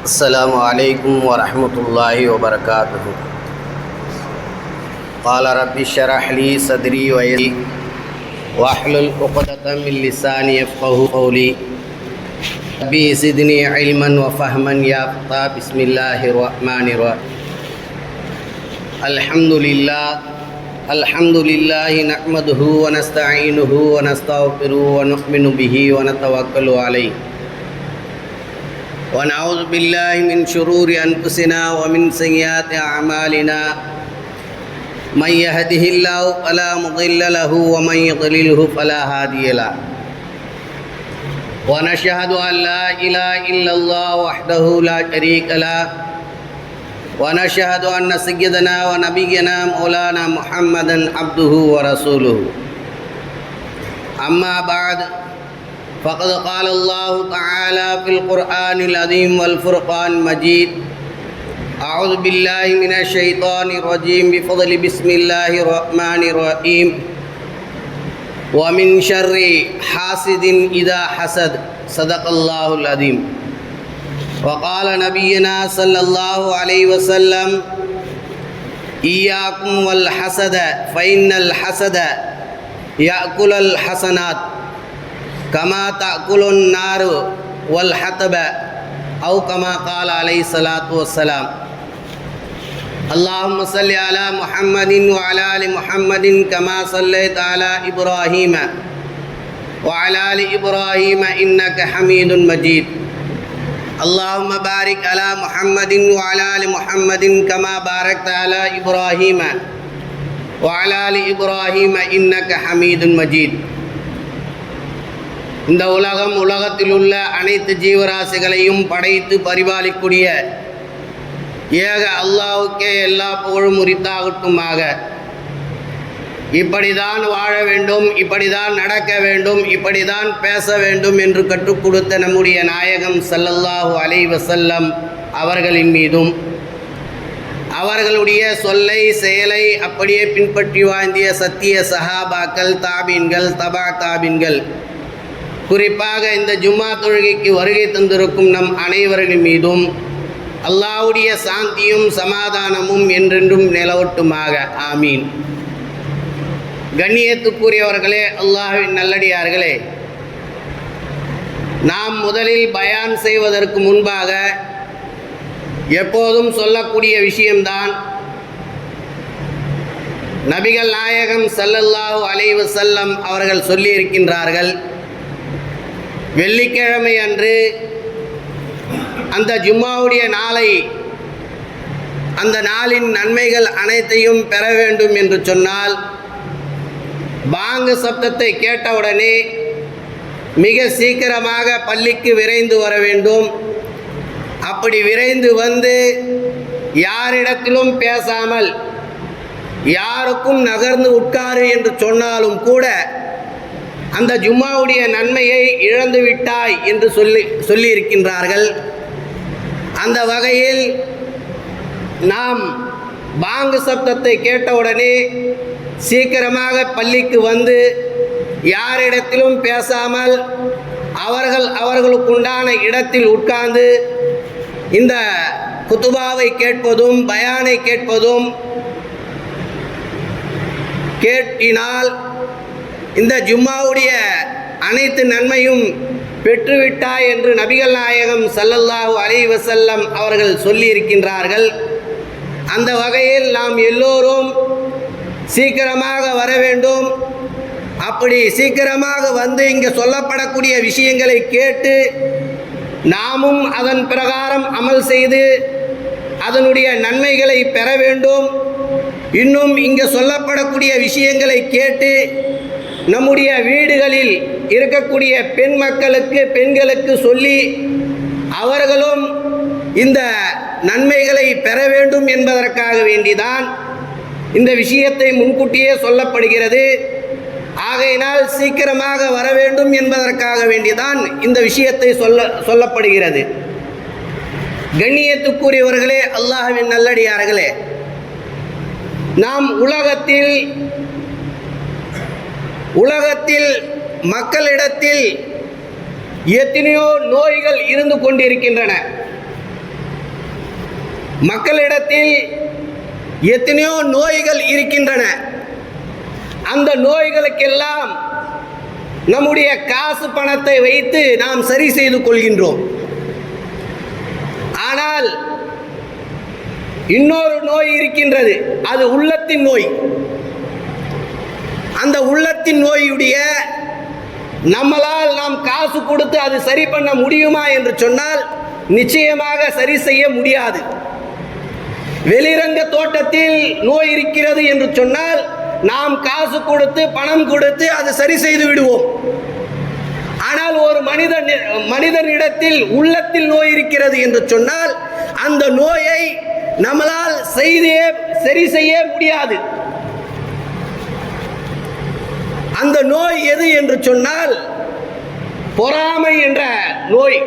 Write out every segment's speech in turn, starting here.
السلام عليكم ورحمة الله وبركاته. قال رب اشرح لي صدري ويسر واحلل عقدة من لساني يفقهوا قولي. ربي زدني علما وفهما يا فتى. بسم الله الرحمن الرحيم. الحمد لله نحمده ونستعينه ونستغفره ونؤمن به ونتوكل عليه ونعوذ بالله من شرور أنفسنا ومن سيئات أعمالنا. من يهده الله فلا مضل له ومن يضلله فلا هادي له. ونشهد أن لا إله إلا الله وحده لا شريك له. ونشهد أن سيدنا ونبينا مولانا محمدا عبده ورسوله. أما بعد، فقد قال الله تعالى في القرآن العظيم والفرقان المجيد: أعوذ بالله من الشيطان الرجيم بفضل بسم الله الرحمن الرحيم. ومن شر حاسد إذا حسد. صدق الله العظيم. وقال نبينا صلى الله عليه وسلم: إياكم والحسد فإن الحسد يأكل الحسنات كما تأكل النار والحطب أو كما قال عليه الصلاة والسلام. اللهم صل على محمد وعلى آل محمد كما صليت على إبراهيم وعلى آل إبراهيم إنك حميد مجيد. اللهم بارك على محمد وعلى آل محمد كما باركت على إبراهيم وعلى آل إبراهيم إنك حميد مجيد. இந்த உலகத்தில் உள்ள அனைத்து ஜீவராசிகளையும் படைத்து பரிபாலிக்கூடிய ஏக அல்லாஹ்வுக்கே எல்லா புகழும் உரித்தாகட்டுமாக. இப்படிதான் வாழ வேண்டும், இப்படிதான் நடக்க வேண்டும், இப்படிதான் பேச வேண்டும் என்று கற்றுக் கொடுத்த நம்முடைய நாயகம் ஸல்லல்லாஹு அலைஹி வஸல்லம் அவர்களின் மீதும், அவர்களுடைய சொல்லை செயலை அப்படியே பின்பற்றி வாழ்ந்திய சத்திய சஹாபாக்கள், தாபீன்கள், தபா தாபீன்கள், குறிப்பாக இந்த ஜும்மா தொழுகைக்கு வருகை தந்திருக்கும் நம் அனைவரின் மீதும் அல்லாஹ்வுடைய சாந்தியும் சமாதானமும் என்றென்றும் நிலவட்டுமாக. ஆமீன். கண்ணியத்துக்குரியவர்களே, அல்லாஹ்வின் நல்லடியார்களே, நாம் முதலில் பயான் செய்வதற்கு முன்பாக எப்போதும் சொல்லக்கூடிய விஷயம்தான், நபிகள் நாயகம் ஸல்லல்லாஹு அலைஹி வஸல்லம் அவர்கள் சொல்லியிருக்கின்றார்கள், வெள்ளிக்கிழமை அன்று அந்த ஜும்மாவுடைய நாளை, அந்த நாளின் நன்மைகள் அனைத்தையும் பெற வேண்டும் என்று சொன்னால் பாங்கு சப்தத்தை கேட்டவுடனே மிக சீக்கிரமாக பள்ளிக்கு விரைந்து வர வேண்டும். அப்படி விரைந்து வந்து யாரிடத்திலும் பேசாமல், யாருக்கும் நகர்ந்து உட்காரு என்று சொன்னாலும் கூட அந்த ஜும்மாவுடைய நன்மையை இழந்து விட்டாய் என்று சொல்லியிருக்கின்றார்கள். அந்த வகையில் நாம் பாங்கு சப்தத்தை கேட்டவுடனே சீக்கிரமாக பள்ளிக்கு வந்து யாரிடத்திலும் பேசாமல் அவர்களுக்குண்டான இடத்தில் உட்கார்ந்து இந்த குத்துபாவை கேட்பதும் பயானை கேட்பதும் கேட்டினால் இந்த ஜும்மாவுடைய அனைத்து நன்மையும் பெற்றுவிட்டாய் என்று நபிகள் நாயகம் ஸல்லல்லாஹு அலைஹி வஸல்லம் அவர்கள் சொல்லியிருக்கின்றார்கள். அந்த வகையில் நாம் எல்லோரும் சீக்கிரமாக வர வேண்டும். அப்படி சீக்கிரமாக வந்து இங்கே சொல்லப்படக்கூடிய விஷயங்களை கேட்டு நாமும் அதன் பிரகாரம் அமல் செய்து அதனுடைய நன்மைகளை பெற வேண்டும். இன்னும் இங்கே சொல்லப்படக்கூடிய விஷயங்களை கேட்டு நம்முடைய வீடுகளில் இருக்கக்கூடிய பெண் மக்களுக்கு, பெண்களுக்கு சொல்லி அவர்களும் இந்த நன்மைகளை பெற வேண்டும் என்பதற்காக வேண்டிதான் இந்த விஷயத்தை முன்கூட்டியே சொல்லப்படுகிறது. ஆகையினால் சீக்கிரமாக வர வேண்டும் என்பதற்காக வேண்டிதான் இந்த விஷயத்தை சொல்லப்படுகிறது. கண்ணியத்துக்குரியவர்களே, அல்லாஹ்வின் நல்லடியார்களே, நாம் உலகத்தில் மக்களிடத்தில் எத்தனையோ நோய்கள் இருந்து கொண்டிருக்கின்றன. மக்களிடத்தில் எத்தனையோ நோய்கள் இருக்கின்றன. அந்த நோய்களுக்கெல்லாம் நம்முடைய காசு பணத்தை வைத்து நாம் சரி செய்து கொள்கின்றோம். ஆனால் இன்னொரு நோய் இருக்கின்றது, அது உள்ளத்தின் நோய். அந்த உள்ளத்தின் நோயுடைய நம்மளால் நாம் காசு கொடுத்து அது சரி பண்ண முடியுமா என்று சொன்னால் நிச்சயமாக சரி செய்ய முடியாது. வெளிரங்க தோட்டத்தில் நோய் இருக்கிறது என்று சொன்னால் நாம் காசு கொடுத்து பணம் கொடுத்து அது சரி செய்து விடுவோம். ஆனால் ஒரு மனிதனிடத்தில் உள்ளத்தில் நோய் இருக்கிறது என்று சொன்னால் அந்த நோயை நம்மளால் சரி செய்ய முடியாது. அந்த நோய் எது என்று சொன்னால் பொறாமை என்ற நோய்.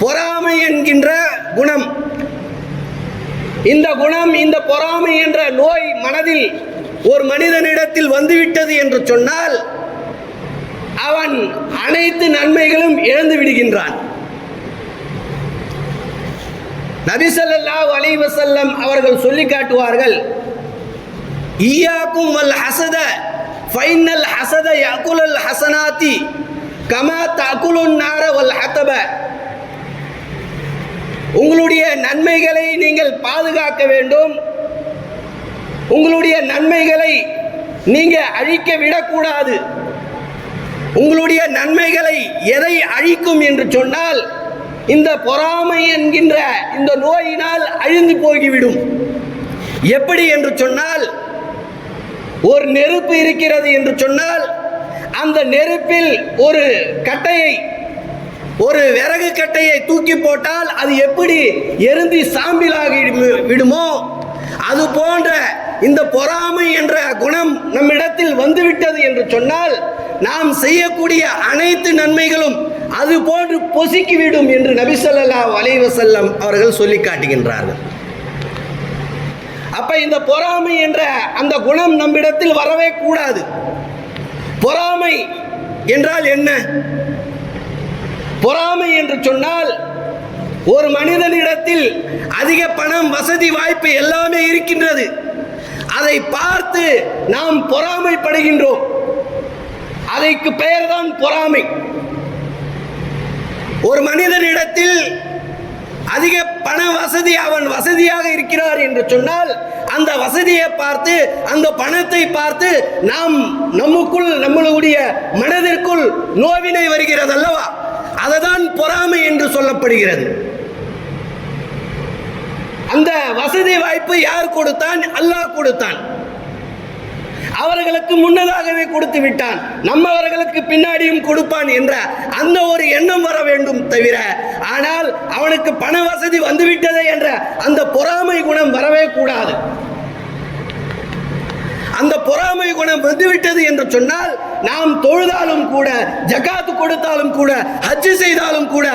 பொறாமை என்கின்ற குணம், இந்த குணம், இந்த பொறாமை என்ற நோய் மனதில் ஒரு மனிதனிடத்தில் வந்துவிட்டது என்று சொன்னால் அவன் அனைத்து நன்மைகளும் இழந்து விடுகின்றான். நபி ஸல்லல்லாஹு அலைஹி வஸல்லம் அவர்கள் சொல்லி காட்டுவார்கள், ஈயாக்கும் வல் ஹஸத ஃபைனல் ஹஸத யஅகுலுல் ஹஸனாத்தி கமா தஅகுலுன் நார வல் ஹதப. உங்களுடைய நன்மைகளை நீங்கள் பாதுகாக்க வேண்டும். உங்களுடைய நன்மைகளை நீங்க அழிக்க விடக்கூடாது. உங்களுடைய நன்மைகளை எதை அழிக்கும் என்று சொன்னால் இந்த பொறாமை என்கின்ற இந்த நோயினால் அழிந்து போய்விடும். எப்படி என்று சொன்னால், ஒரு நெருப்பு இருக்கிறது என்று சொன்னால் அந்த நெருப்பில் ஒரு கட்டையை, ஒரு விறகு கட்டையை தூக்கி போட்டால் அது எப்படி எரிந்து சாம்பிலாகி விடுமோ அது போன்ற இந்த பொறாமை என்ற குணம் நம்மிடத்தில் வந்துவிட்டது என்று சொன்னால் நாம் செய்யக்கூடிய அனைத்து நன்மைகளும் அது போன்று பொசுக்கிவிடும் என்று நபி ஸல்லல்லாஹு அலைஹி வஸல்லம் அவர்கள் சொல்லி காட்டுகின்றார்கள். அப்ப இந்த பொறாமை என்ற அந்த குணம் நம்மிடத்தில் வரவே கூடாது. பொறாமை என்றால் என்ன? பொறாமை என்று சொன்னால் ஒரு மனிதனிடத்தில் அதிக பணம், வசதி, வாய்ப்பு எல்லாமே இருக்கின்றது. அதை பார்த்து நாம் பொறாமைப்படுகின்றோம். அதற்கு பெயர்தான் பொறாமை. ஒரு மனிதனிடத்தில் அதிக பண வசதி, அவன் வசதியாக இருக்கிறார் என்று சொன்னால் அந்த வசதியை பார்த்து, அந்த பணத்தை பார்த்து நாம் நம்மளுடைய மனதிற்குள் நோவினை வருகிறது அல்லவா? அதுதான் பொறாமை என்று சொல்லப்படுகிறது. அந்த வசதி வாய்ப்பு யார் கொடுத்தான்? அல்லாஹ் கொடுத்தான். அவர்களுக்கு முன்னதாகவே கொடுத்து விட்டான், நம்மவர்களுக்கு பின்னாடியும் கொடுப்பான் என்ற அந்த ஒரு எண்ணம் வர வேண்டும் தவிர, ஆனால் அவனுக்கு பண வசதி வந்துவிட்டதே என்ற அந்த பொறாமை குணம் வரவே கூடாது. அந்த பொறாமை குணம் வந்துவிட்டது என்று சொன்னால் நாம் தொழுதாலும் கூட, ஜகாத்து கொடுத்தாலும் கூட, ஹஜ் செய்தாலும் கூட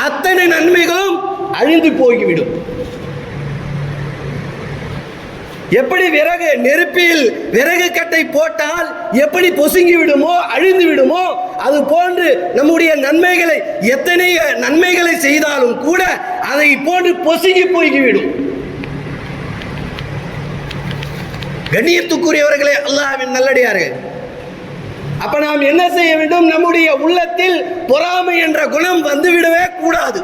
அத்தனை நன்மைகளும் அழிந்து போய்விடும். எப்படி நெருப்பில் விறகு கட்டை போட்டால் எப்படி பொசுங்கி விடுமோ, அழிந்து விடுமோ, அது போன்று நம்முடைய நன்மைகளை, எத்தனை நன்மைகளை செய்தாலும் கூட அதை போன்று பொசுங்கி போய்விடும். கண்ணியத்துக்குரியவர்களே, அல்லாஹ்வின் நல்லடியார்கள், அப்ப நாம் என்ன செய்ய வேண்டும்? நம்முடைய உள்ளத்தில் பொறாமை என்ற குணம் வந்துவிடவே கூடாது.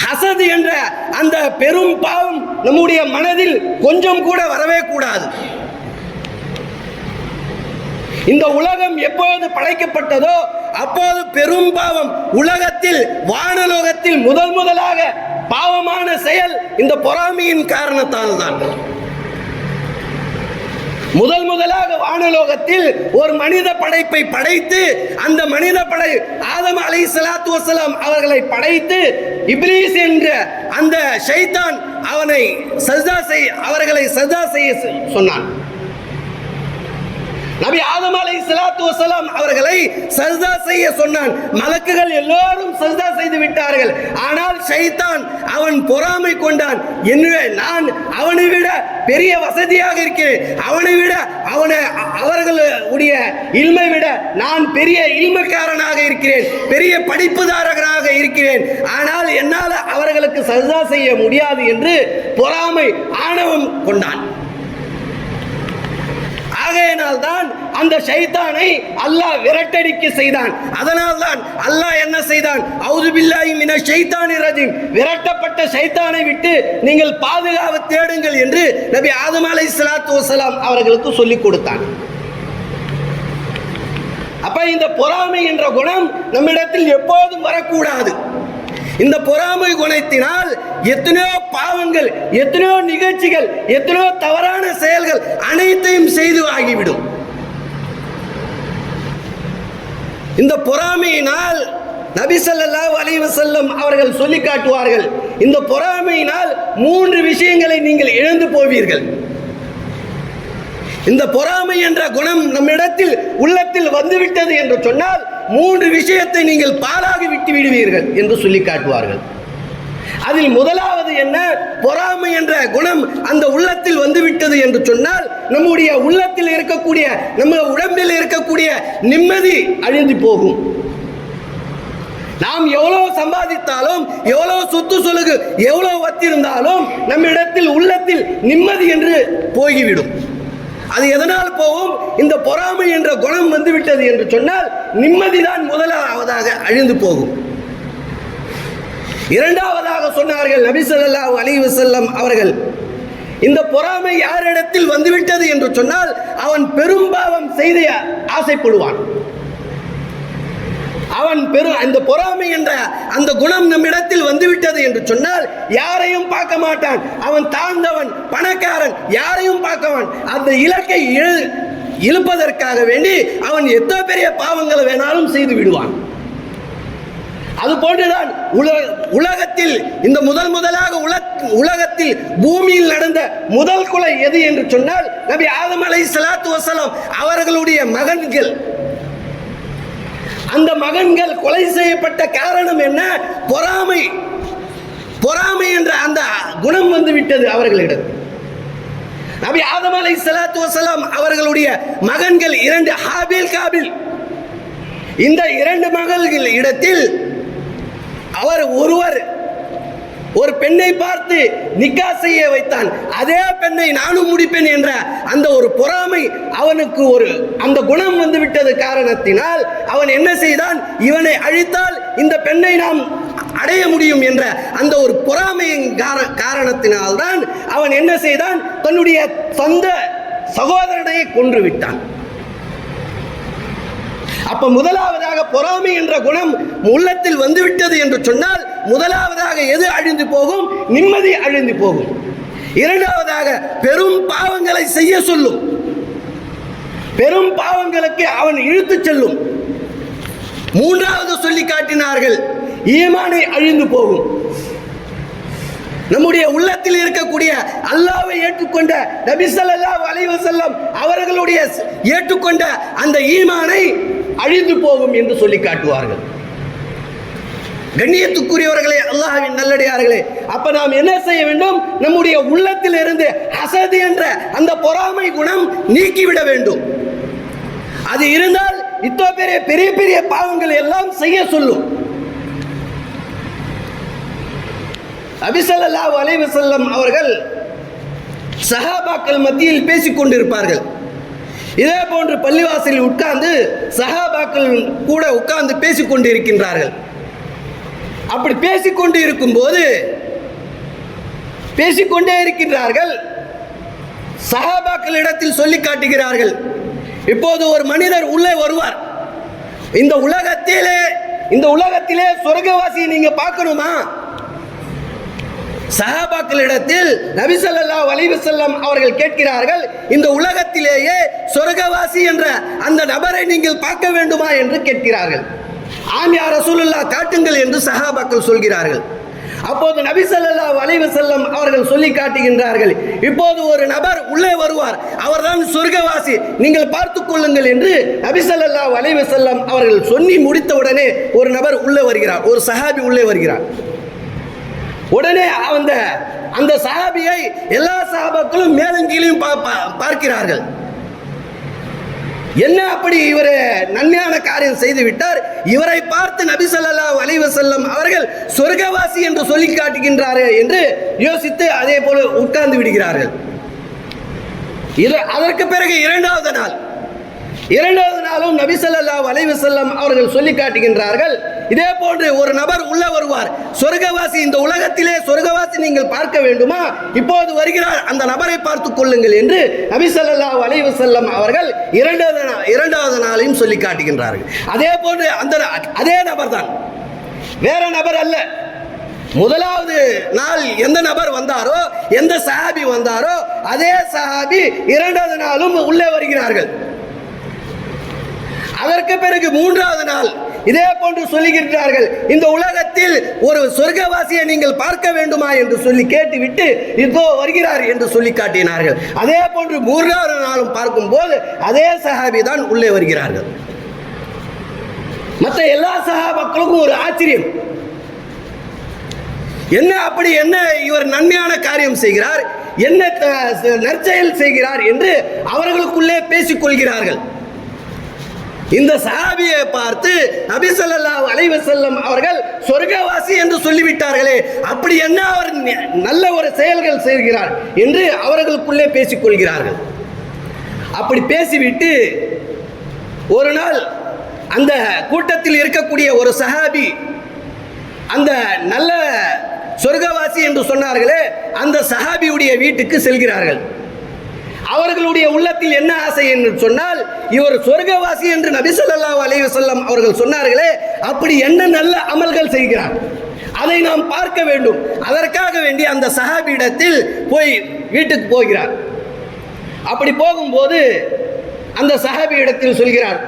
ஹசத் என்ற அந்த பெரும் பாவம் நம்முடைய மனதில் கொஞ்சம் கூட வரவே கூடாது. இந்த உலகம் எப்போது படைக்கப்பட்டதோ அப்போது பெரும் பாவம் உலகத்தில், வானலோகத்தில் முதலாக பாவமான செயல் இந்த பொறாமையின் காரணத்தால் தான். முதலாக வானலோகத்தில் ஒரு மனித படைப்பை படைத்து, அந்த மனித படை ஆதம் அலைஹிஸ்ஸலாத்து வஸ்ஸலாம் அவர்களை படைத்து, இப்லீஸ் என்ற அந்த ஷைத்தான் அவர்களை சஜ்தா செய்ய சொன்னான். நபி ஆதம் அலைஹிஸ்ஸலாத்து வஸலாம் அவர்களை சஜ்தா செய்ய சொன்னான். மலக்குகள் எல்லோரும் சஜ்தா செய்து விட்டார்கள். ஆனால் ஷைத்தான் அவன் பொறாமை கொண்டான். நான் அவனை விட பெரிய வசதியாக இருக்கிறேன், அவனை விட அவர்களுடைய இல்மை விட நான் பெரிய இல்மக்காரனாக இருக்கிறேன், பெரிய படிப்புதாரகராக இருக்கிறேன், ஆனால் என்னால் அவர்களுக்கு சஜ்தா செய்ய முடியாது என்று பொறாமை ஆணவம் கொண்டான். ஆகையினால் தான் அந்த ஷைத்தானை அல்லாஹ் விரட்டடிக்க செய்தான். அதனால் தான் அல்லாஹ் என்ன செய்தான்? அஊது பில்லாஹி மினஷ் ஷைத்தானிர் ரஜீம், விரட்டப்பட்ட ஷைத்தானை விட்டு நீங்கள் பாதுகாப்பு தேடுங்கள் என்று நபி ஆதம் அலைஹிஸ்ஸலாத்து வஸலாம் அவர்களுக்கு சொல்லிக் கொடுத்தான். அப்ப இந்த பொறாமை என்ற குணம் நம்மிடத்தில் எப்போதும் வரக்கூடாது. இந்த பொறாமை குணத்தினால் எத்தனையோ பாவங்கள், எத்தனையோ நிகழ்ச்சிகள், எத்தனையோ தவறான செயல்கள் அனைத்தையும் செய்து ஆகிவிடும். இந்த பொறாமையினால் நபி ஸல்லல்லாஹு அலைஹி வஸல்லம் அவர்கள் சொல்லி காட்டுவார்கள், இந்த பொறாமையினால் 3 விஷயங்களை நீங்கள் இழந்து போவீர்கள். இந்த பொறாமை என்ற குணம் நம்மிடத்தில் உள்ளத்தில் வந்துவிட்டது என்று சொன்னால் 3 விஷயத்தை நீங்கள் பாழாகி விட்டு விடுவீர்கள் என்று சொல்லி காட்டுவார்கள். அதில் முதலாவது என்ன? பொறாமை என்ற குணம் அந்த உள்ளத்தில் வந்துவிட்டது என்று சொன்னால் நம்முடைய உள்ளத்தில் இருக்கக்கூடிய, நம்ம உடம்பில் இருக்கக்கூடிய நிம்மதி அழிந்து போகும். நாம் எவ்வளவு சம்பாதித்தாலும், எவ்வளவு சொத்து சொலுகு, எவ்வளவு வத்திருந்தாலும் நம்மிடத்தில் உள்ளத்தில் நிம்மதி என்று போய்விடும். அது எதனால் போகும்? இந்த பொறாமை என்ற குணம் வந்துவிட்டது என்று சொன்னால் நிம்மதிதான் முதலாவதாக அழிந்து போகும். இரண்டாவதாக சொன்னார்கள் நபி ஸல்லல்லாஹு அலைஹி வஸல்லம் அவர்கள், இந்த பொறாமை யாரிடத்தில் வந்துவிட்டது என்று சொன்னால் அவன் பெரும்பாவம் செய்த ஆசைப்படுவான். அந்த பொறாமை என்ற அந்த குணம் நம்மிடத்தில் வந்துவிட்டது என்று சொன்னால் யாரையும் பார்க்க மாட்டான். அவன் தாழ்ந்தவன், பணக்காரன், யாரையும் பார்க்கவன். அந்த இலக்கை இழுப்பதற்காக வேண்டி அவன் எத்தனை பெரிய பாவங்களை வேணாலும் செய்து விடுவான். அது போன்றுதான் உலகத்தில் இந்த முதலாக உலகத்தில் பூமியில் நடந்த முதல் கொலை எது என்று சொன்னால் நபி ஆதம் அலைஹிஸ்ஸலாத்து வஸலாம் அவர்களுடைய மகன்கள். அந்த மகன்கள் கொலை செய்யப்பட்ட காரணம் என்ன? பொறாமை. பொறாமை என்ற அந்த குணம் வந்து விட்டது அவர்களிடம். நபி ஆதம் அலைஹிஸ்ஸலாத்து வஸலாம் அவர்களுடைய மகன்கள் 2, ஹாபில் காபில். இந்த 2 மகன்கள் இடத்தில் ஒருவர் ஒரு பெண்ணை பார்த்து நிக்கா செய்ய வைத்தான். அதே பெண்ணை நானும் முடிப்பேன் என்ற அந்த ஒரு பொறாமை அவனுக்கு அந்த குணம் வந்து விட்டது காரணத்தினால் அவன் என்ன செய்தான்? இவனை அழித்தால் இந்த பெண்ணை நாம் அடைய முடியும் என்ற அந்த ஒரு பொறாமையின் காரணத்தினால்தான் அவன் என்ன செய்தான்? தன்னுடைய சொந்த சகோதரனை கொன்று விட்டான். அப்ப முதலாவதாக பொறாமை என்ற குணம் உள்ளத்தில் வந்துவிட்டது என்று சொன்னால் முதலாவதாக எது அழிந்து போகும்? நிம்மதி அழிந்து போகும். இரண்டாவதாக பெரும் பாவங்களை செய்ய சொல்லும். பெரும் பாவங்களுக்கு அவன் இழுத்துச் செல்லும். மூன்றாவது சொல்லி காட்டினார்கள், ஈமானை அழிந்து போகும். நம்முடைய உள்ளத்தில் இருக்கக்கூடிய அல்லாஹ்வை ஏற்றுக்கொண்ட நபி ஸல்லல்லாஹு அலைஹி வஸல்லம் அவர்களுடைய ஏற்றுக்கொண்ட அந்த ஈமானை அழிந்து போகும் என்று சொல்லி காட்டுவார்கள். கண்ணியத்துக்குரியவர்களே, அல்லாஹ்வின் நல்லடியார்களே, அப்ப நாம் என்ன செய்ய வேண்டும்? நம்முடைய உள்ளத்தில் இருந்து ஹசத் என்ற அந்த பொறாமை குணம் நீக்கிவிட வேண்டும். அது இருந்தால் இத்தோ பெரிய பெரிய பாவங்கள் எல்லாம் செய்ய சொல்லும். நபி ஸல்லல்லாஹு அலைஹி வஸல்லம் அவர்கள் சஹாபாக்கள் மத்தியில் பேசிக் கொண்டிருப்பார்கள். இதே போன்று பள்ளிவாசலில் உட்கார்ந்து சஹாபாக்கள் கூட உட்கார்ந்து பேசிக் கொண்டிருக்கின்றார்கள். அப்படி பேசிக்கொண்டு இருக்கும்போது பேசிக்கொண்டே இருக்கின்றார்கள். சஹாபாக்கள் இடத்தில் சொல்லி காட்டுகிறார்கள், இப்போது ஒரு மனிதர் உள்ளே வருவார். இந்த உலகத்திலே சொர்க்கவாசியை நீங்க பார்க்கணுமா? சஹாபாக்களிடத்தில் நபி ஸல்லல்லாஹு அலைஹி வஸல்லம் அவர்கள் கேட்கிறார்கள், இந்த உலகத்திலேயே சொர்க்கவாசி என்ற அந்த நபரை நீங்கள் பார்க்க வேண்டுமா என்று கேட்கிறார்கள். ஆம் யா ரசூலுல்லாஹ், காட்டுங்கள் என்று சஹாபாக்கள் சொல்கிறார்கள். அப்போது நபி ஸல்லல்லாஹு அலைஹி வஸல்லம் அவர்கள் சொல்லி காட்டுகின்றார்கள், இப்போது ஒரு நபர் உள்ளே வருவார், அவர்தான் சொர்க்கவாசி, நீங்கள் பார்த்துக் கொள்ளுங்கள் என்று நபி ஸல்லல்லாஹு அலைஹி வஸல்லம் அவர்கள் சொல்லி முடித்தவுடனே ஒரு நபர் உள்ளே வருகிறார், ஒரு சஹாபி உள்ளே வருகிறார். உடனே அந்த சஹாபியை எல்லா சஹாபாக்களும் மேலும் கீழும் பார்க்கிறார்கள். என்ன அப்படி இவர் நன்மையான காரியம் செய்து விட்டார், இவரை பார்த்து நபி ஸல்லல்லாஹு அலைஹி வஸல்லம் அவர்கள் சொர்க்கவாசி என்று சொல்லி காட்டுகின்றார்கள் என்று யோசித்து அதே போல உட்கார்ந்து விடுகிறார்கள். அதற்கு பிறகு இரண்டாவது நாளும் நபி ஸல்லல்லாஹு அலைஹி வஸல்லம் அவர்கள் சொல்லி காட்டுகின்றார்கள், இதே போன்று ஒரு நபர் உள்ள வருவார், சொர்க்கவாசி, இந்த உலகத்திலே சொர்க்கவாசி நீங்கள் பார்க்க வேண்டுமா, இப்போது வருகிறார், அந்த நபரை பார்த்துக் கொள்ளுங்கள் என்று நபி ஸல்லல்லாஹு அலைஹி வஸல்லம் அவர்கள் இரண்டாவது நாளையும் சொல்லி காட்டுகின்றார்கள். அதே போன்று அதே நபர் தான், வேற நபர் அல்ல. முதலாவது நாள் எந்த நபர் வந்தாரோ, எந்த சஹாபி வந்தாரோ, அதே சஹாபி இரண்டாவது நாளும் உள்ளே வருகிறார்கள். அதற்கு பிறகு மூன்றாவது நாள் இதே போன்று சொல்லுகிறார்கள், இந்த உலகத்தில் ஒரு சொர்க்கவாசியை நீங்கள் பார்க்க வேண்டுமா என்று சொல்லி கேட்டுவிட்டு இதோ வருகிறார் என்று சொல்லி காட்டினார்கள். அதே போன்று மூன்றாவது நாளும் பார்க்கும் போது அதே சஹாபி தான் உள்ளே வருகிறார்கள். மற்ற எல்லா சஹாபாக்களுக்கும் ஒரு ஆச்சரியம், என்ன அப்படி என்ன இவர் நன்மையான காரியம் செய்கிறார், என்ன நற்செயல் செய்கிறார் என்று அவர்களுக்குள்ளே பேசிக் கொள்கிறார்கள். இந்த சஹாபியை பார்த்து நபி ஸல்லல்லாஹு அலைஹி வஸல்லம் அவர்கள் சொர்க்கவாசி என்று சொல்லிவிட்டார்களே, அப்படி என்ன அவர் நல்ல ஒரு செயல்கள் செய்கிறார் என்று அவர்களுக்குள்ளே பேசிக் கொள்கிறார்கள். அப்படி பேசிவிட்டு ஒரு நாள் அந்த கூட்டத்தில் இருக்கக்கூடிய ஒரு சஹாபி அந்த நல்ல சொர்க்கவாசி என்று சொன்னார்களே அந்த சஹாபியுடைய வீட்டுக்கு செல்கிறார்கள். அவர்களுடைய உள்ளத்தில் என்ன ஆசை என்று சொன்னால், இவர் சொர்க்கவாசி என்று நபி ஸல்லல்லாஹு அலைஹி வஸல்லம் அவர்கள் சொன்னார்களே, அப்படி என்ன நல்ல அமல்கள் செய்கிறார், அதை நாம் பார்க்க வேண்டும். அதற்காக வேண்டி அந்த சஹாபியிடத்தில் போய் வீட்டுக்கு போகிறார். அப்படி போகும்போது அந்த சஹாபியிடத்தில் சொல்கிறார்,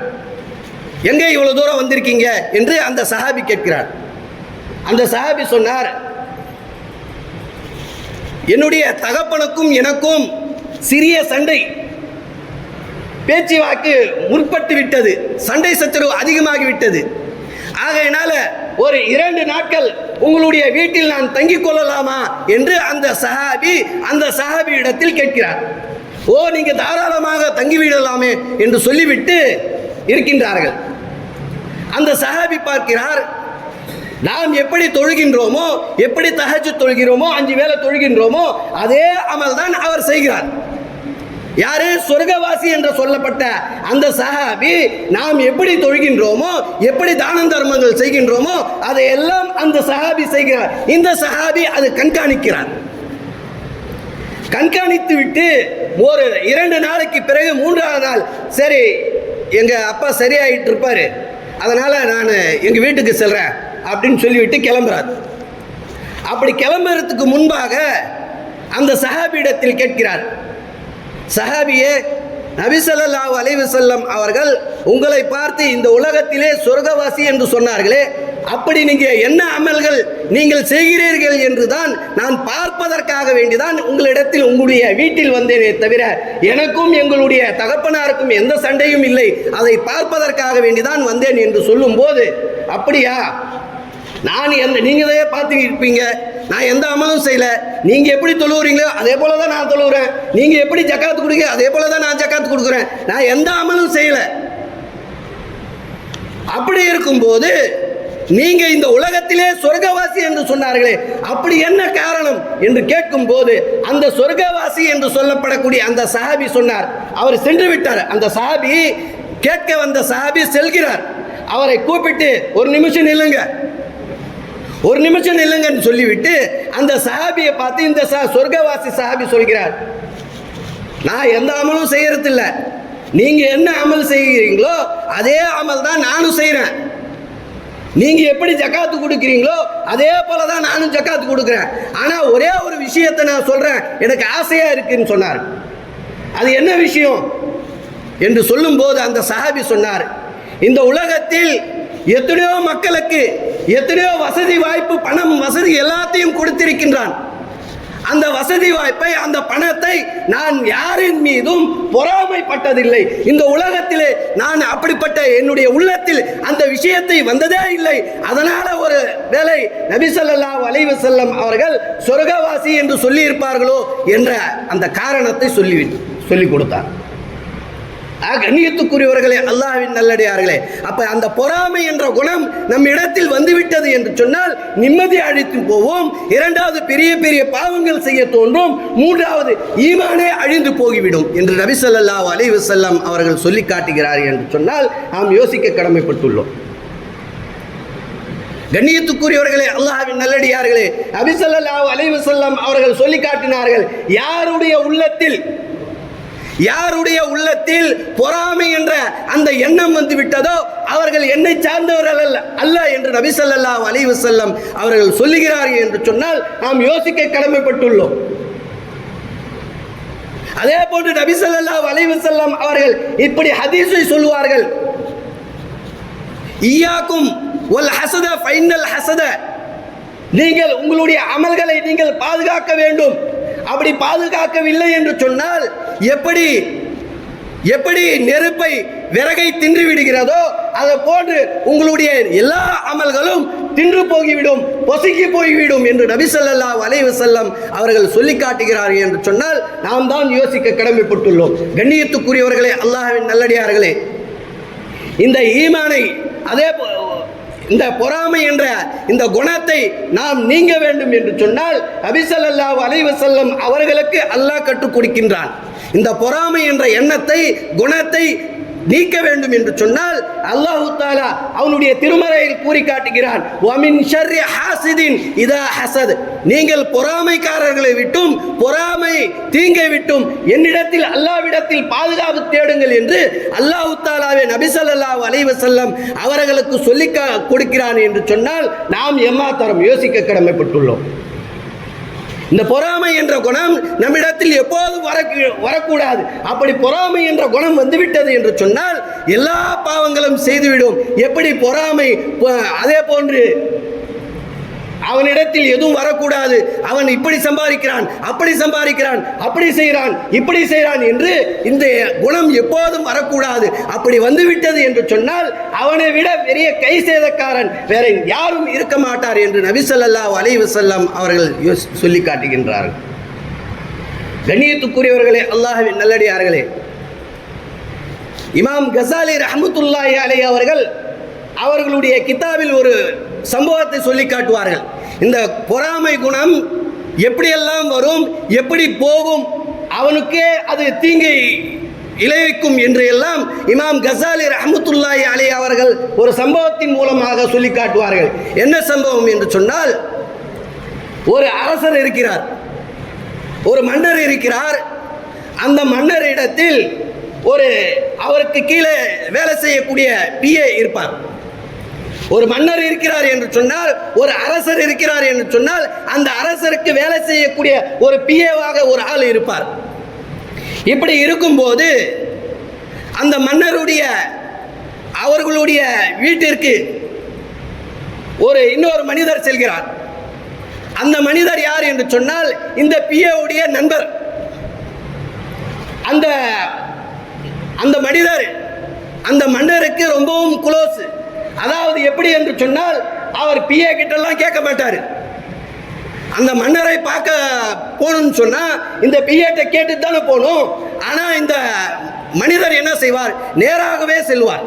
எங்கே இவ்வளவு தூரம் வந்திருக்கீங்க என்று அந்த சஹாபி கேட்கிறார். அந்த சஹாபி சொன்னார், என்னுடைய தகப்பனுக்கும் எனக்கும் சிறிய சண்டை, பேச்சுவாக்கு முற்பட்டு விட்டது, சண்டை சச்சரவு அதிகமாகிவிட்டது. ஆகையினால ஒரு 2 நாட்கள் உங்களுடைய வீட்டில் நான் தங்கிக் கொள்ளலாமா என்று அந்த சஹாபி இடத்தில் கேட்கிறார். ஓ, நீங்க தாராளமாக தங்கிவிடலாமே என்று சொல்லிவிட்டு இருக்கின்றார்கள். அந்த சஹாபி பார்க்கிறார், நாம் எப்படி தொழுகின்றோமோ, எப்படி தஹஜ்ஜுத் தொழுகிறோமோ, 5 வேளை தொழுகின்றோமோ, அதே அமல் தான் அவர் செய்கிறார். யாரு? சொர்க்கவாசி என்று சொல்லப்பட்ட அந்த சஹாபி நாம் எப்படி தொழுகின்றோமோ, எப்படி தான தர்மங்கள் செய்கின்றோமோ அதையெல்லாம் அந்த சஹாபி செய்கிறார். இந்த சஹாபி அதை கண்காணிக்கிறார். கண்காணித்து விட்டு ஒரு 2 நாளைக்கு பிறகு 3ஆவது நாள், சரி எங்க அப்பா சரியாயிட்டு இருப்பாரு, அதனால நான் எங்க வீட்டுக்கு செல்றேன் அப்படின்னு சொல்லிவிட்டு கிளம்புறார். அப்படி கிளம்புறதுக்கு முன்பாக அந்த சஹாபியிடத்தில் கேட்கிறார், சஹாபியே, நபி ஸல்லல்லாஹு அலைஹி வஸல்லம் அவர்கள் உங்களை பார்த்து இந்த உலகத்திலே சொர்க்கவாசி என்று சொன்னார்களே, அப்படி நீங்கள் என்ன அமல்கள் நீங்கள் செய்கிறீர்கள் என்று தான் நான் பார்ப்பதற்காக வேண்டிதான் உங்களிடத்தில் உங்களுடைய வீட்டில் வந்தேனே தவிர எனக்கும் எங்களுடைய தகப்பனாருக்கும் எந்த சண்டையும் இல்லை, அதை பார்ப்பதற்காக வேண்டிதான் வந்தேன் என்று சொல்லும்போது, அப்படியா, நான் நீங்களே பார்த்து இருப்பீங்க, நான் எந்த அமலும் செய்யலை, நீங்கள் எப்படி தொழுவுறீங்களோ அதே போல தான் நான் தொழுவுறேன், நீங்கள் எப்படி ஜக்காத்து கொடுங்க அதே போல தான் நான் ஜக்காத்து கொடுக்குறேன், நான் எந்த அமலும் செய்யலை. அப்படி இருக்கும்போது நீங்க இந்த உலகத்திலே சொர்க்கவாசி என்று சொன்னார்களே, அப்படி என்ன காரணம் என்று கேட்கும் போது அந்த சொர்க்கவாசி என்று சொல்லப்படக்கூடிய அந்த சஹாபி சொன்னார், அவர் சென்று விட்டார். அந்த சஹாபி கேட்க வந்த சஹாபி செல்கிறார். அவரை கூப்பிட்டு ஒரு நிமிஷம் நில்லுங்கன்னு சொல்லிவிட்டு அந்த சஹாபியை பார்த்து இந்த சொர்க்கவாசி சஹாபி சொல்கிறார், நான் எந்த அமலும் செய்யறது இல்லை, நீங்க என்ன அமல் செய்கிறீங்களோ அதே அமல் தான் நானும் செய்கிறேன், நீங்க எப்படி ஜக்காத்து கொடுக்கிறீங்களோ அதே போல தான் நானும் ஜக்காத்து கொடுக்கிறேன், ஆனா ஒரே ஒரு விஷயத்தை நான் சொல்றேன், எனக்கு ஆசையா இருக்குன்னு சொன்னார். அது என்ன விஷயம் என்று சொல்லும் போது அந்த சஹாபி சொன்னார், இந்த உலகத்தில் எத்தனையோ மக்களுக்கு எத்தனையோ வசதி வாய்ப்பு, பணம், வசதி எல்லாத்தையும் கொடுத்திருக்கின்றான். அந்த வசதி வாய்ப்பை, அந்த பணத்தை நான் யாரின் மீதும் பொறாமைப்பட்டதில்லை. இந்த உலகத்திலே நான் அப்படிப்பட்ட என்னுடைய உள்ளத்தில் அந்த விஷயத்தை வந்ததே இல்லை. அதனால ஒரு வேளை நபி ஸல்லல்லாஹு அலைஹி வஸல்லம் அவர்கள் சொர்க்கவாசி என்று சொல்லி இருப்பார்களோ என்ற அந்த காரணத்தை சொல்லி கொடுத்தார். கண்ணியத்துக்குரியவர்களே, அல்லாஹ்வின் நல்லடியார்களே, அப்ப அந்த பொறாமை என்ற குணம் நம் இடத்தில் வந்துவிட்டது என்று சொன்னால் நிம்மதி அழித்து போவோம். இரண்டாவது, பெரிய பெரிய பாவங்கள் செய்ய தோன்றும். மூன்றாவது, ஈமானே அழிந்து போய்விடும் என்று நபி ஸல்லல்லாஹு அலைஹி வஸல்லம் அவர்கள் சொல்லி காட்டுகிறார்கள் என்று சொன்னால் நாம் யோசிக்க கடமைப்பட்டுள்ளோம். கண்ணியத்துக்குரியவர்களே, அல்லாஹ்வின் நல்லடியார்களே, நபி ஸல்லல்லாஹு அலைஹி வஸல்லம் அவர்கள் சொல்லி காட்டினார்கள், யாருடைய உள்ளத்தில் பொறாமை என்ற அந்த எண்ணம் வந்து விட்டதோ அவர்கள் என்னை சார்ந்தவர்கள் அல்ல என்று நபி ஸல்லல்லாஹு அலைஹி வஸல்லம் அவர்கள் சொல்லுகிறார்கள் என்று சொன்னால் நாம் யோசிக்க கடமைப்பட்டுள்ளோம். அதே போன்று நபி ஸல்லல்லாஹு அலைஹி வஸல்லம் அவர்கள் இப்படி ஹதீஸை சொல்வார்கள், ஈயாக்கும் வல் ஹஸத ஃபைனல் ஹஸத, நீங்கள் உங்களுடைய அமல்களை நீங்கள் பாதுகாக்க வேண்டும். அப்படி பாதுகாக்கவில்லை என்று சொன்னால் எப்படி நெருப்பை விறகை தின்று விடுகிறதோ அதை போன்று உங்களுடைய எல்லா அமல்களும் தின்று போய்விடும், பொசுக்கி போய்விடும் என்று நபி ஸல்லல்லாஹு அலைஹி வஸல்லம் அவர்கள் சொல்லி காட்டுகிறார்கள் என்று சொன்னால் நாம் தான் யோசிக்க கடமைப்பட்டுள்ளோம். கண்ணியத்துக்குரியவர்களே, அல்லாஹ்வின் நல்லடியார்களே, இந்த ஈமானை, அதே இந்த பொறாமை என்ற இந்த குணத்தை நாம் நீங்க வேண்டும் என்று சொன்னால் நபி ஸல்லல்லாஹு அலைஹி வஸல்லம் அவர்களுக்கு அல்லாஹ் கற்றுக் கொடுக்கின்றான். இந்த பொறாமை என்ற எண்ணத்தை, குணத்தை நீக்க வேண்டும் என்று சொன்னால் அல்லாஹ் தஆலா அவனுடைய திருமறையில் கூறி காட்டுகிறான், வமின் ஷர்ரி ஹாசிதின் இதா ஹஸத், நீங்கள் பொறாமைக்காரர்களை விட்டும், பொறாமை தீங்கை விட்டும் என்னிடத்தில், அல்லாஹ்விடத்தில் பாதுகாப்பு தேடுங்கள் என்று அல்லாஹ் தஆலாவே நபி ஸல்லல்லாஹு அலைஹி வஸல்லம் அவர்களுக்கு சொல்லி கொடுக்கிறான் என்று சொன்னால் நாம் எம்மாத்திரம் யோசிக்க கடமைப்பட்டுள்ளோம். இந்த பொறாமை என்ற குணம் நம்மிடத்தில் எப்போதும் வரக்கூடாது. அப்படி பொறாமை என்ற குணம் வந்துவிட்டது என்று சொன்னால் எல்லா பாவங்களும் செய்துவிடும். எப்படி பொறாமை, அதே போன்று அவனிடத்தில் எதுவும் வரக்கூடாது, அவன் இப்படி சம்பாதிக்கிறான், அப்படி சம்பாதிக்கிறான், அப்படி செய்கிறான், இப்படி செய்கிறான் என்று இந்த குணம் எப்போதும் வரக்கூடாது. அப்படி வந்துவிட்டது என்று சொன்னால் அவனை விட பெரிய கை சேதக்காரன் வேற யாரும் இருக்க மாட்டார் என்று நபி ஸல்லல்லாஹு அலைஹி வஸல்லம் அவர்கள் சொல்லி காட்டுகின்றார்கள். கண்ணியத்துக்குரியவர்களே, அல்லாஹ்வின் நல்லடியார்களே, இமாம் கஸாலி ரஹ்மத்துல்லாஹி அலைஹி அவர்கள் அவர்களுடைய கிதாபில் ஒரு சம்பவத்தை சொல்லி காட்டுவார்கள். இந்த பொறாமை குணம் எப்படியெல்லாம் வரும், எப்படி போகும், அவனுக்கே அது தீங்கை இளைவிக்கும் என்று எல்லாம் இமாம் கஸாலி ரஹ்மத்துல்லாஹி அலைஹி அவர்கள் ஒரு சம்பவத்தின் மூலமாக சொல்லி காட்டுவார்கள். என்ன சம்பவம் என்று சொன்னால், ஒரு அரசர் இருக்கிறார், ஒரு மன்னர் இருக்கிறார். அந்த மன்னரிடத்தில் அவருக்கு கீழே வேலை செய்யக்கூடிய பிஏ இருப்பார். ஒரு மன்னர் இருக்கிறார் என்று சொன்னால், ஒரு அரசர் இருக்கிறார் என்று சொன்னால் அந்த அரசருக்கு வேலை செய்யக்கூடிய ஒரு பிஏவாக ஒரு ஆள் இருப்பார். இப்படி இருக்கும்போது அந்த மன்னருடைய அவர்களுடைய வீட்டிற்கு இன்னொரு மனிதர் செல்கிறார். அந்த மனிதர் யார் என்று சொன்னால் இந்த பிஏவுடைய நண்பர். அந்த மனிதர் அந்த மன்னருக்கு ரொம்பவும் க்ளோஸ். அதாவது எப்படி என்று சொன்னால் அவர் பிஏ கிட்டெல்லாம் கேட்க மாட்டார். அந்த மன்னரை பார்க்க போகணும்னு சொன்னால் இந்த பிஏட்ட கேட்டு தானே போகணும். ஆனால் இந்த மனிதர் என்ன செய்வார், நேராகவே செல்வார்.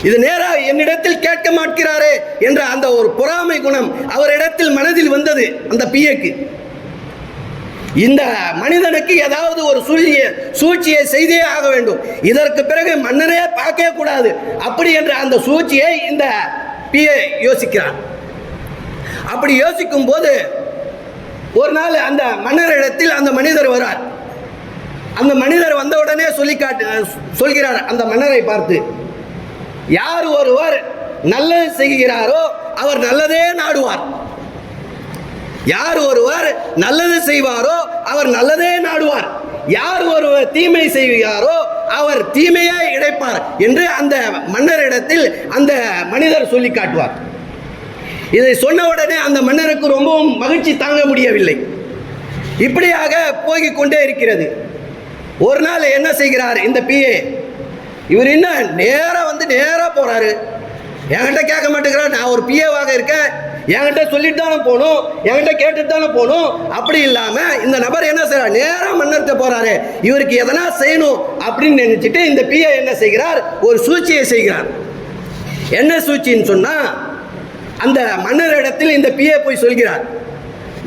இது நேராக என்னிடத்தில் கேட்க மாட்டாரே என்ற அந்த ஒரு பொறாமை குணம் அவரிடத்தில் மனதில் வந்தது அந்த பிஏக்கு. இந்த மனிதனுக்கு ஏதாவது ஒரு சூழ்ச்சியை செய்தே ஆக வேண்டும், இதற்கு பிறகு மன்னனே பார்க்கவே கூடாது அப்படி என்ற அந்த சூழ்ச்சியை இந்த பிஏ யோசிக்கிறான். அப்படி யோசிக்கும் போது ஒரு நாள் அந்த மன்னரிடத்தில் அந்த மனிதர் வரார். அந்த மனிதர் வந்தவுடனே சொல்கிறார் அந்த மன்னரை பார்த்து, யார் ஒருவர் நல்லது செய்கிறாரோ அவர் நல்லதே நாடுவார், யார் ஒருவர் நல்லது செய்வாரோ அவர் நல்லதே நாடுவார், யார் ஒருவர் தீமை செய்வாரோ அவர் தீமையை இழைப்பார் என்று அந்த மன்னரிடத்தில் அந்த மனிதர் சொல்லி காட்டுவார். இதை சொன்ன உடனே அந்த மன்னருக்கு ரொம்பவும் மகிழ்ச்சி தாங்க முடியவில்லை. இப்படியாக போய்க் கொண்டே இருக்கிறது. ஒரு நாள் என்ன செய்கிறார் இந்த பிஏ, இவர் என்ன நேராக போகிறாரு, என்கிட்ட கேட்க மாட்டேங்கிறார். நான் ஒரு பிஏவாக இருக்கேன், என்கிட்ட சொல்லிட்டு தானே போகணும், என்கிட்ட கேட்டுட்டு தானே போகணும். அப்படி இல்லாமல் இந்த நபர் என்ன செய்கிறார், நேராக மன்னர்கிட்ட போகிறாரு, இவருக்கு எதனா செய்யணும் அப்படின்னு நினச்சிட்டு இந்த பிஏ என்ன செய்கிறார், ஒரு சூழ்ச்சியை செய்கிறார். என்ன சூழ்ச்சின்னு சொன்னால், அந்த மன்னரிடத்தில் இந்த பிஏ போய் சொல்கிறார்,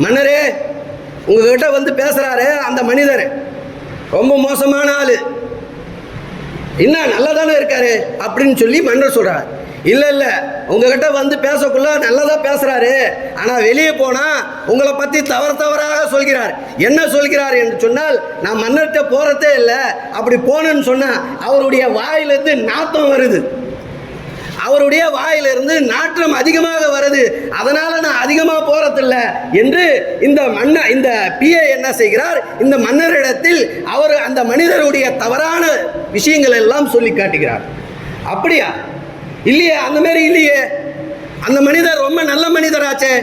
மன்னரே உங்ககிட்ட வந்து பேசுகிறாரு அந்த மனிதர் ரொம்ப மோசமான ஆள், என்ன நல்லா தானே இருக்காரு அப்படின்னு சொல்லி மன்னர் சொல்கிறார். இல்லை உங்ககிட்ட வந்து பேசக்குள்ள நல்லதாக பேசுகிறாரு, ஆனால் வெளியே போனால் உங்களை பற்றி தவறாக சொல்கிறார். என்ன சொல்கிறார் என்று சொன்னால், நான் மன்னர்கிட்ட போகிறதே இல்லை, அப்படி போனேன்னு சொன்னால் அவருடைய வாயிலிருந்து நாத்தம் வருது, அவருடைய வாயிலிருந்து நாற்றம் அதிகமாக வருது, அதனால் நான் அதிகமாக போகிறதில்ல என்று இந்த பிஏ என்ன செய்கிறார், இந்த மன்னரிடத்தில் அவர் அந்த மனிதருடைய தவறான விஷயங்கள் எல்லாம் சொல்லி காட்டுகிறார். அப்படியா? இல்லையே, அந்த மாதிரி இல்லையே, அந்த மனிதர் ரொம்ப நல்ல மனிதராச்சே,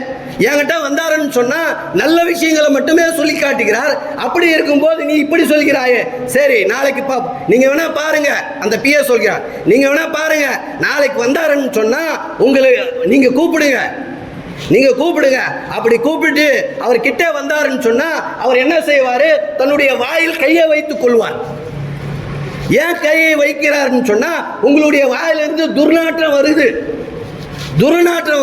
என்கிட்ட வந்தாருன்னு சொன்னால் நல்ல விஷயங்களை மட்டுமே சொல்லி காட்டுகிறார். அப்படி இருக்கும்போது நீ இப்படி சொல்கிறாயே, சரி நாளைக்கு நீங்கள் வேணா பாருங்க, அந்த பிஏ சொல்கிறார், நீங்கள் வேணா பாருங்க, நாளைக்கு வந்தாருன்னு சொன்னால் நீங்கள் கூப்பிடுங்க. அப்படி கூப்பிட்டு அவர் கிட்டே வந்தாருன்னு சொன்னால் அவர் என்ன செய்வார், தன்னுடைய வாயில் கையை வைத்துக் கொள்வார். ஏன் கையை வைக்கிறார்னு சொன்னால், உங்களுடைய வாயிலிருந்து துர்நாற்றம்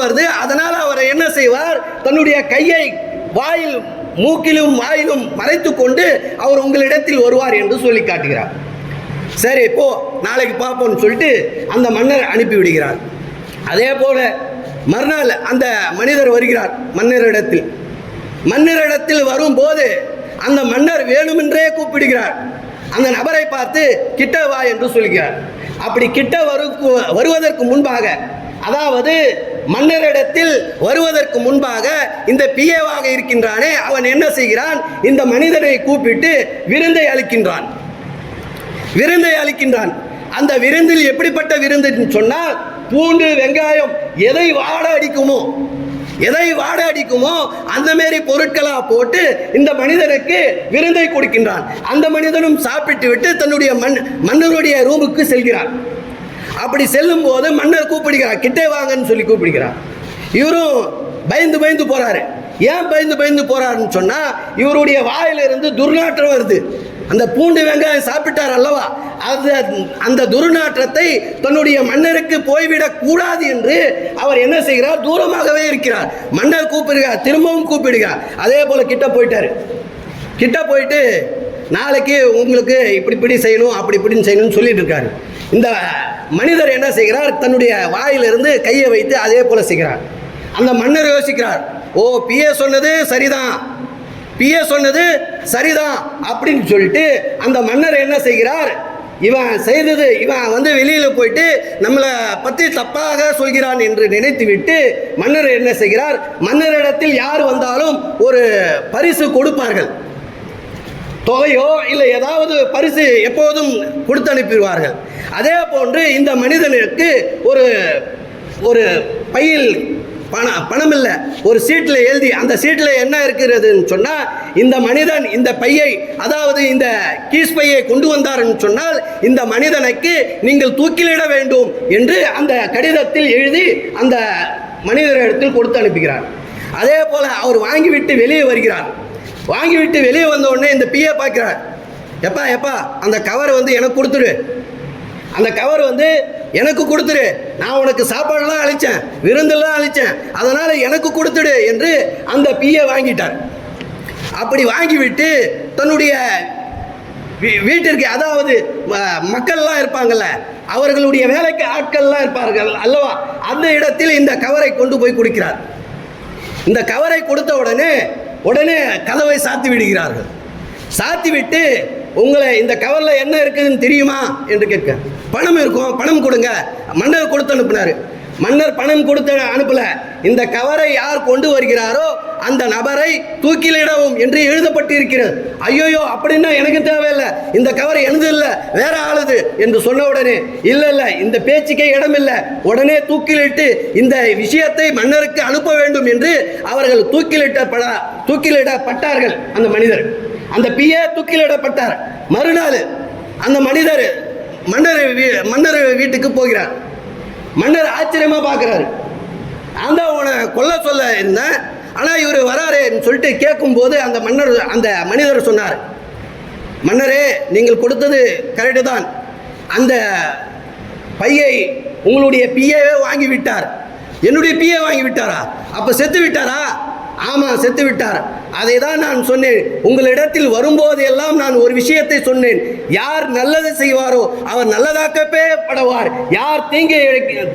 வருது, அதனால் அவர் என்ன செய்வார், தன்னுடைய கையை வாயில் மூக்கிலும் வாயிலும் மறைத்து கொண்டு அவர் உங்களிடத்தில் வருவார் என்று சொல்லி காட்டுகிறார். சரி போ, நாளைக்கு பார்ப்போம்னு சொல்லிட்டு அந்த மன்னர் அனுப்பிவிடுகிறார். அதே போல மறுநாள் அந்த மனிதர் வருகிறார் மன்னரிடத்தில் வரும்போது அந்த மன்னர் வேணுமென்றே கூப்பிடுகிறார். அந்த நபரை பார்த்து கிட்ட வா என்று சொல்கிறார். அப்படி கிட்ட வருவதற்கு முன்பாக, அதாவது மன்னரிடத்தில் வருவதற்கு முன்பாக இந்த பிஏவாக இருக்கின்றானே அவன் என்ன செய்கிறான், இந்த மனிதனை கூப்பிட்டு விருந்தை அளிக்கின்றான். அந்த விருந்தில் எப்படிப்பட்ட விருந்துன்னு சொன்னால், பூண்டு வெங்காயம் எதை வாட அடிக்குமோ அந்த மாதிரி பொருட்களாக போட்டு இந்த மனிதனுக்கு விருந்தை கொடுக்கின்றான். அந்த மனிதனும் சாப்பிட்டு விட்டு தன்னுடைய மன்னருடைய ரூமுக்கு செல்கிறார். அப்படி செல்லும் போது மன்னர் கூப்பிடுகிறார், கிட்டே வாங்கன்னு சொல்லி கூப்பிடுகிறார். இவரும் பயந்து போறாரு. ஏன் பயந்து போறாருன்னு சொன்னா, இவருடைய வாயிலிருந்து துர்நாற்றம் வருது. அந்த பூண்டு வெங்காயம் சாப்பிட்டார் அல்லவா, அந்த துர்நாற்றத்தை தன்னுடைய மன்னருக்கு போய்விடக் கூடாது என்று அவர் என்ன செய்கிறார், தூரமாகவே இருக்கிறார். மன்னர் கூப்பிடுகிறார், திரும்பவும் கூப்பிடுகிறார். அதே போல கிட்ட போயிட்டு நாளைக்கு உங்களுக்கு இப்படி செய்யணும், இப்படின்னு செய்யணும்னு சொல்லிட்டு இருக்காரு. இந்த மனிதர் என்ன செய்கிறார், தன்னுடைய வாயிலிருந்து கையை வைத்து அதே போல செய்கிறார். அந்த மன்னர் யோசிக்கிறார், ஓ பிஏ சொன்னது சரிதான் அப்படின்னு சொல்லிட்டு அந்த மன்னர் என்ன செய்கிறார், இவன் வந்து வெளியில் போயிட்டு நம்மளை பற்றி தப்பாக சொல்கிறான் என்று நினைத்துவிட்டு மன்னர் என்ன செய்கிறார், மன்னரிடத்தில் யார் வந்தாலும் ஒரு பரிசு கொடுப்பார்கள், தொகையோ இல்லை ஏதாவது பரிசு எப்போதும் கொடுத்து அனுப்பிடுவார்கள். அதே போன்று இந்த மனிதனுக்கு ஒரு பையில் பணம் இல்லை, ஒரு சீட்டில் எழுதி, அந்த சீட்டில் என்ன இருக்கிறதுன்னு சொன்னால், இந்த மனிதன் இந்த பையை, அதாவது இந்த கீஸ் பையை கொண்டு வந்தார்னு சொன்னால் இந்த மனிதனுக்கு நீங்கள் தூக்கிலிட வேண்டும் என்று அந்த கடிதத்தில் எழுதி அந்த மனிதரிடத்தில் கொடுத்து அனுப்புகிறார். அதே போல் அவர் வாங்கிவிட்டு வெளியே வருகிறார். வாங்கிவிட்டு வெளியே வந்த உடனே இந்த பிஏ பார்க்கிறார், எப்பா அந்த கவர் வந்து எனக்கு கொடுத்துரு, அந்த கவர் வந்து எனக்கு கொடுத்துரு, நான் உனக்கு சாப்பாடெல்லாம் அளித்தேன், விருந்தெல்லாம் அளித்தேன், அதனால் எனக்கு கொடுத்துடு என்று அந்த பிஏ வாங்கிட்டார். அப்படி வாங்கிவிட்டு தன்னுடைய வீட்டிற்கு, அதாவது மக்கள்லாம் இருப்பாங்கள்ல, அவர்களுடைய வேலைக்கு ஆட்கள்லாம் இருப்பார்கள் அல்லவா, அந்த இடத்தில் இந்த கவரை கொண்டு போய் கொடுக்கிறார். இந்த கவரை கொடுத்த உடனே கதவை சாத்தி விடுகிறார்கள். சாத்திவிட்டு, உங்களை இந்த கவரில் என்ன இருக்குதுன்னு தெரியுமா என்று கேட்க, பணம் இருக்கும், பணம் கொடுங்க. மன்னர் கொடுத்து அனுப்பினார். மன்னர் பணம் கொடுத்து அனுப்பல, இந்த கவரை யார் கொண்டு வருகிறாரோ அந்த நபரை தூக்கிலிடவும் என்று எழுதப்பட்டிருக்கிறது. ஐயோயோ அப்படின்னா எனக்கு தேவையில்லை, இந்த கவர் எனது இல்லை வேற ஆளுது என்று சொன்ன உடனே இல்லை இந்த பேச்சுக்கே இடமில்லை, உடனே தூக்கிலிட்டு இந்த விஷயத்தை மன்னருக்கு அனுப்ப வேண்டும் என்று அவர்கள் தூக்கிலிடப்பட்டார்கள். அந்த மனிதர், அந்த பிஏ தூக்கிலிடப்பட்டார். மறுநாள் அந்த மனிதர் மன்னர் வீட்டுக்கு போகிறார். மன்னர் ஆச்சரியமா பார்க்கிறாரு. நான் தான் உன கொல்ல சொல்ல இருந்தேன், ஆனால் இவர் வராருன்னு சொல்லிட்டு கேட்கும்போது அந்த மனிதர் சொன்னார், மன்னரே நீங்கள் கொடுத்தது கரெக்டு தான், அந்த பையை உங்களுடைய பிஏவே வாங்கி விட்டார். என்னுடைய பிஏ வாங்கி விட்டாரா? அப்போ செத்து விட்டாரா? ஆமாம் செத்து விட்டார். அதை தான் நான் சொன்னேன். உங்களிடத்தில் வரும்போது எல்லாம் நான் ஒரு விஷயத்தை சொன்னேன், யார் நல்லது செய்வாரோ அவர் நல்லதாக்கவே படுவார், யார்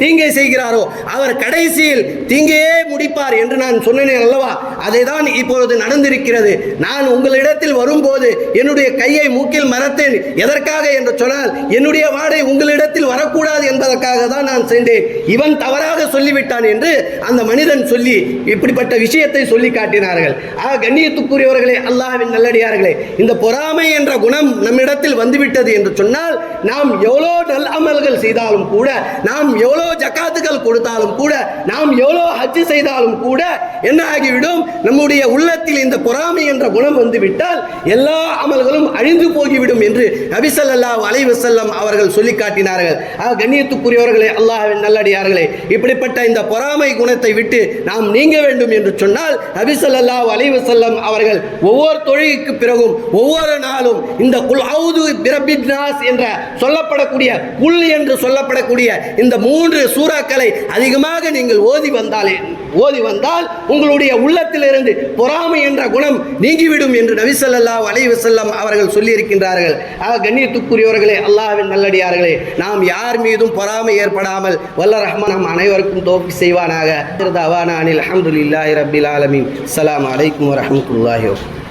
தீங்கை செய்கிறாரோ அவர் கடைசியில் தீங்கையே முடிப்பார் என்று நான் சொன்னேன் அல்லவா? அதை தான் இப்பொழுது நடந்திருக்கிறது. நான் உங்களிடத்தில் வரும்போது என்னுடைய கையை மூக்கில் மறைத்தேன். எதற்காக என்று சொன்னால் என்னுடைய வாடை உங்களிடத்தில் வரக்கூடாது என்பதற்காக தான் நான் சென்றேன். இவன் தவறாக சொல்லிவிட்டான் என்று அந்த மனிதன் சொல்லி இப்படிப்பட்ட விஷயத்தை சொல்லி காட்டினார்கள். கண்ணியத்துக்குரியவர்களே, அல்லாஹ்வின் நல்லடியார்களே, இந்த பொறாமை என்ற குணம் நம்மிடத்தில் வந்துவிட்டது என்று சொன்னால் நாம் எவ்வளோ நல் அமல்கள் செய்தாலும் கூட, நாம் எவ்வளோ ஜக்காத்துகள் கொடுத்தாலும் கூட, நாம் எவ்வளோ ஹஜ் செய்தாலும் கூட என்ன ஆகிவிடும், நம்முடைய உள்ளத்தில் இந்த பொறாமை என்ற குணம் வந்துவிட்டால் எல்லா அமல்களும் அழிந்து போகிவிடும் என்று நபி ஸல்லல்லாஹு அலைஹி வஸல்லம் அவர்கள் சொல்லி காட்டினார்கள். கண்ணியத்துக்குரியவர்களே, அல்லாஹ்வின் நல்லடியார்களே, இப்படிப்பட்ட இந்த பொறாமை குணத்தை விட்டு நாம் நீங்க வேண்டும் என்று சொன்னால் நபி ஸல்லல்லாஹு அலைஹி வஸல்லம் அவர்கள் ஒவ்வொரு தொழுகைக்கு பிறகும் ஒவ்வொரு நாளும் இந்த குல் அவுது பிரப்பின் நாஸ் என்ற சொல்லப்படக்கூடிய குல் என்று சொல்லப்படக்கூடிய இந்த 3 சூறாக்களை அதிகமாக நீங்கள் ஓதி வந்தால் உங்களுடைய உள்ளத்திலிருந்து பொறாமை என்ற குணம் நீங்கிவிடும் என்று நபி ஸல்லல்லாஹு அலைஹி வஸல்லம் அவர்கள் சொல்லி இருக்கின்றார்கள். கண்ணியத்துக்குரியவர்களே, அல்லாஹ்வின் நல்லடியார்களே, நாம் யார் மீதும் பொறாமை ஏற்படாமல் வல்ல ரஹ்மான் நம் அனைவருக்கும் தௌஃபீக் செய்வானாக. அல்ஹம்துலில்லாஹி ரப்பில் ஆலமீன். அஸ்ஸலாமு அலைக்கும் வரஹ்மத்துல்லாஹி வபரகாத்துஹு.